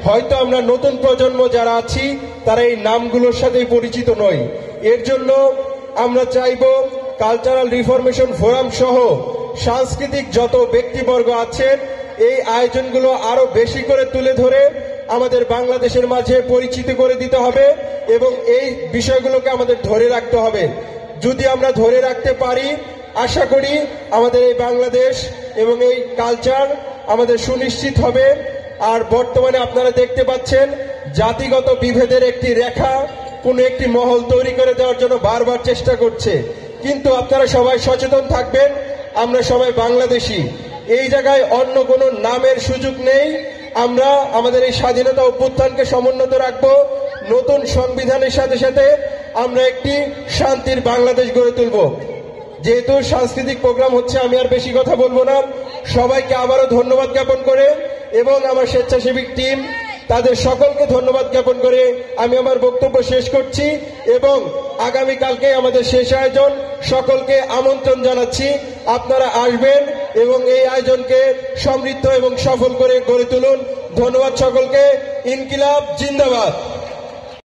হয়তো আমরা নতুন প্রজন্ম যারা আছি তারা এই নামগুলোর সাথে পরিচিত নই। এর জন্য আমরা চাইব কালচারাল রিফরমেশন ফোরাম সহ সাংস্কৃতিক যত ব্যক্তিবর্গ আছেন এই আয়োজনগুলো আরো বেশি করে তুলে ধরে আমাদের বাংলাদেশের মাঝে পরিচিত করে দিতে হবে এবং এই বিষয়গুলোকে আমাদের ধরে রাখতে হবে। যদি আমরা ধরে রাখতে পারি আশা করি আমাদের এই বাংলাদেশ এবং এই কালচার আমাদের সুনিশ্চিত হবে। আর বর্তমানে আপনারা দেখতে পাচ্ছেন জাতিগত বিভেদের একটি রেখা কোনো একটি মহল তৈরি করে দেওয়ার জন্য বারবার চেষ্টা করছে, কিন্তু আপনারা সবাই সচেতন থাকবেন। আমরা সবাই বাংলাদেশী, এই জায়গায় অন্য কোনো নামের সুযোগ নেই। আমরা আমাদের এই স্বাধীনতা অভ্যুত্থানকে সমুন্নত রাখবো। নতুন সংবিধানের সাথে সাথে আমরা একটি শান্তির বাংলাদেশ গড়ে তুলব। যেহেতু সাংস্কৃতিক প্রোগ্রাম হচ্ছে আমি আর বেশি কথা বলবো না। সবাইকে আবারও ধন্যবাদ জ্ঞাপন করে এবং আমার স্বেচ্ছাসেবী টিম তাদের সকলকে ধন্যবাদ জ্ঞাপন করে আমি আমার বক্তব্য শেষ করছি এবং আগামীকালকে আমাদের শেষ আয়োজন। সকলকে আমন্ত্রণ জানাচ্ছি, আপনারা আসবেন এবং এই আয়োজনকে সমৃদ্ধ এবং সফল করে গড়ে তুলুন। ধন্যবাদ সকলকে। ইনকিলাব জিন্দাবাদ।